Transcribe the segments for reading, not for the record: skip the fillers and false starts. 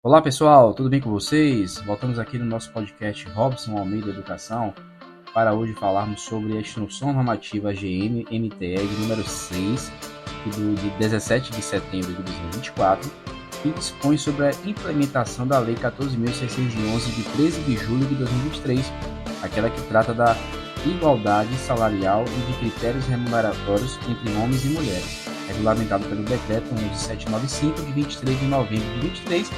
Olá pessoal, tudo bem com vocês? Voltamos aqui no nosso podcast Robson Almeida Educação para hoje falarmos sobre a Instrução Normativa GM-MTE de número 6, de 17 de setembro de 2024, que dispõe sobre a implementação da Lei 14.611 de 13 de julho de 2023, aquela que trata da igualdade salarial e de critérios remuneratórios entre homens e mulheres, regulamentado pelo Decreto 11795 de 23 de novembro de 2023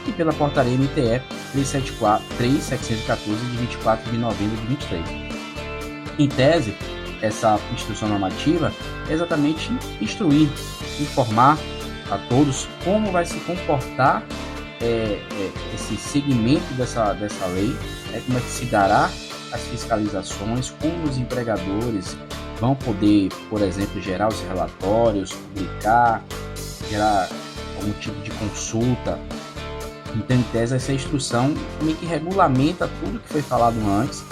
e pela Portaria MTE 3714 de 24 de novembro de 2023. Em tese, essa instrução normativa é exatamente instruir, informar a todos como vai se comportar esse segmento dessa lei, como é que se dará as fiscalizações, como os empregadores vão poder, por exemplo, gerar os relatórios, publicar, gerar algum tipo de consulta. Então, em tese, essa instrução meio que regulamenta tudo que foi falado antes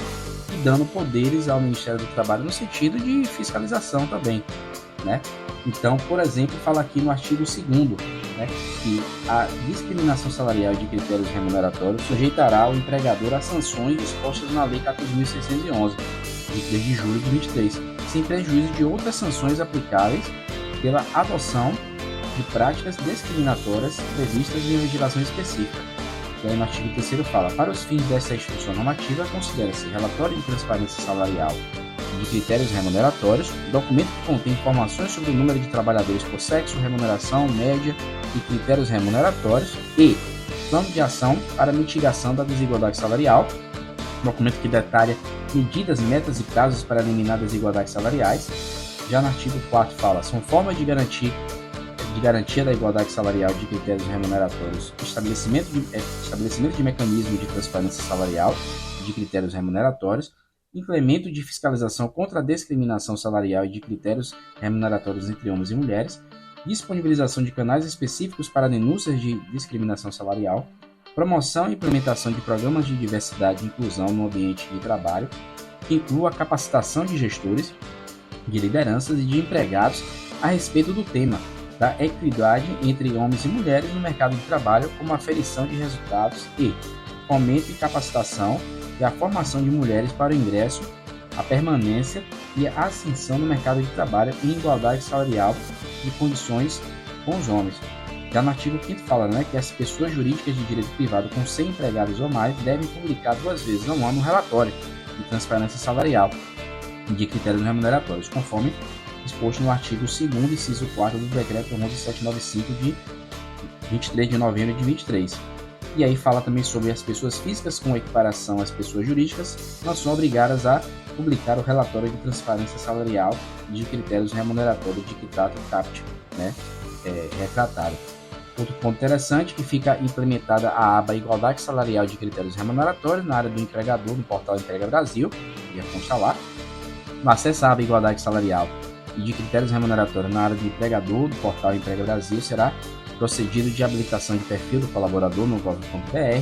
e dando poderes ao Ministério do Trabalho no sentido de fiscalização também, né? Então, por exemplo, fala aqui no artigo 2º, né, que a discriminação salarial de critérios remuneratórios sujeitará o empregador a sanções dispostas na Lei 14.611, de 3 de julho de 2023, sem prejuízo de outras sanções aplicáveis pela adoção de práticas discriminatórias previstas em legislação específica. E aí no artigo 3º fala: para os fins dessa instrução normativa, considera-se relatório de transparência salarial e de critérios remuneratórios, documento que contém informações sobre o número de trabalhadores por sexo, remuneração, média e critérios remuneratórios, e plano de ação para mitigação da desigualdade salarial, documento que detalha medidas, metas e prazos para eliminar desigualdades salariais. Já no artigo 4º fala: são formas de garantia da igualdade salarial de critérios remuneratórios, estabelecimento de mecanismos de transparência salarial e de critérios remuneratórios, implemento de fiscalização contra a discriminação salarial e de critérios remuneratórios entre homens e mulheres, disponibilização de canais específicos para denúncias de discriminação salarial, promoção e implementação de programas de diversidade e inclusão no ambiente de trabalho, que inclua a capacitação de gestores, de lideranças e de empregados a respeito do tema da equidade entre homens e mulheres no mercado de trabalho, como aferição de resultados e fomento e capacitação e a formação de mulheres para o ingresso, a permanência e a ascensão no mercado de trabalho em igualdade salarial de condições com os homens. Já no artigo 5º fala, que as pessoas jurídicas de direito privado com 100 empregados ou mais devem publicar 2 vezes ao ano um relatório de transparência salarial e de critérios remuneratórios, conforme exposto no artigo 2º, inciso 4º do Decreto 11795 de 23 de novembro de 2023. E aí fala também sobre as pessoas físicas com equiparação às pessoas jurídicas não são obrigadas a publicar o relatório de transparência salarial e de critérios remuneratórios de que trata o CAPT, retratado. Outro ponto interessante que fica implementada a aba Igualdade Salarial de Critérios Remuneratórios na área do empregador no portal Emprega Brasil, ia constar lá. No acesso à aba Igualdade Salarial e de critérios remuneratórios na área do empregador do portal Emprega Brasil será procedido de habilitação de perfil do colaborador no gov.br.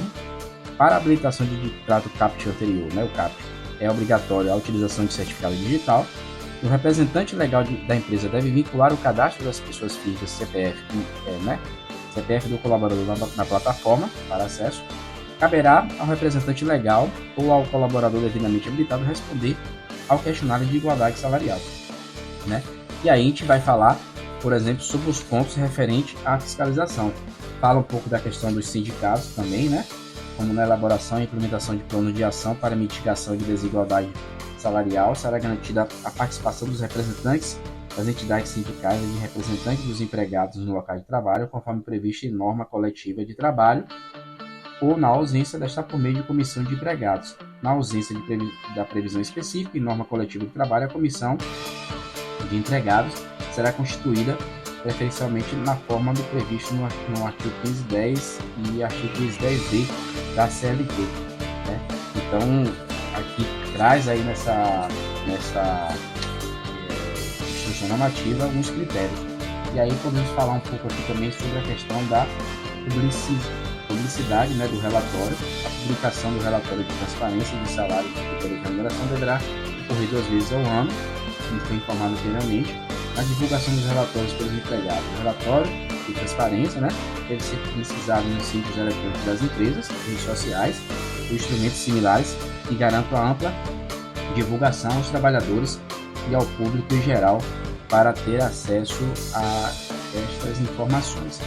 Para a habilitação de trato CAPT anterior, o CAPT, é obrigatório a utilização de certificado digital. O representante legal da empresa deve vincular o cadastro das pessoas físicas CPF do colaborador na plataforma para acesso. Caberá ao representante legal ou ao colaborador devidamente habilitado responder ao questionário de igualdade salarial. E aí a gente vai falar, por exemplo, sobre os pontos referentes à fiscalização. Fala um pouco da questão dos sindicatos também, como na elaboração e implementação de planos de ação para mitigação de desigualdade salarial, será garantida a participação dos representantes das entidades sindicais e de representantes dos empregados no local de trabalho, conforme previsto em norma coletiva de trabalho, ou na ausência desta por meio de comissão de empregados. Na ausência da previsão específica em norma coletiva de trabalho, a comissão de empregados será constituída preferencialmente na forma do previsto no artigo 1510 e artigo 1510D da CLT. Então, aqui traz aí nessa instrução normativa alguns critérios. E aí podemos falar um pouco aqui também sobre a questão da publicidade do relatório. A publicação do relatório de transparência de salário e de critérios de remuneração deverá ocorrer 2 vezes ao ano, como foi informado anteriormente. A divulgação dos relatórios pelos empregados. O relatório de transparência, deve ser pesquisado nos sítios eletrônicos das empresas, redes sociais ou instrumentos similares que garantam a ampla divulgação aos trabalhadores e ao público em geral para ter acesso a estas informações.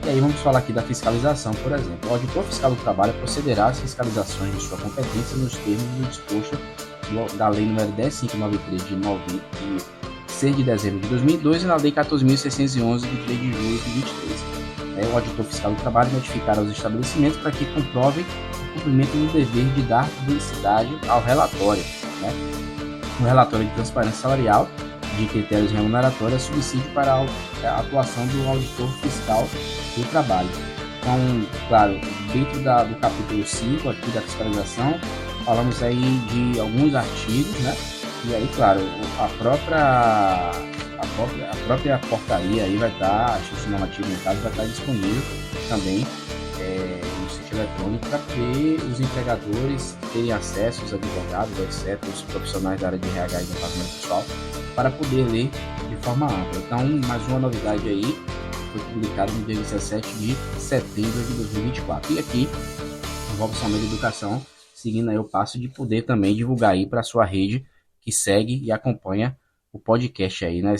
E aí vamos falar aqui da fiscalização, por exemplo. O auditor fiscal do trabalho procederá às fiscalizações de sua competência nos termos do disposto da Lei nº 10.593 de 6 de dezembro de 2002 e na Lei 14.611 de 3 de julho de 2023. O auditor fiscal do trabalho notificará os estabelecimentos para que comprovem o cumprimento do dever de dar publicidade ao relatório. O relatório de transparência salarial de critérios remuneratórios é subsídio para a atuação do auditor fiscal do trabalho. Então, claro, dentro do capítulo 5 aqui da fiscalização, falamos aí de alguns artigos, né? E aí, claro, a própria portaria aí vai estar, a instituição normativa no caso, vai estar disponível também no sítio eletrônico para que os empregadores tenham acesso, os advogados, etc., os profissionais da área de RH e departamento pessoal, para poder ler de forma ampla. Então, mais uma novidade aí, foi publicada no dia 17 de setembro de 2024. E aqui, envolve somente educação, seguindo aí o passo de poder também divulgar aí para a sua rede que segue e acompanha o podcast aí, né?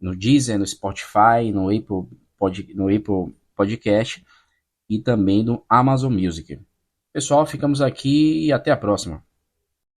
No Deezer, no Spotify, no Apple Podcast e também no Amazon Music. Pessoal, ficamos aqui e até a próxima.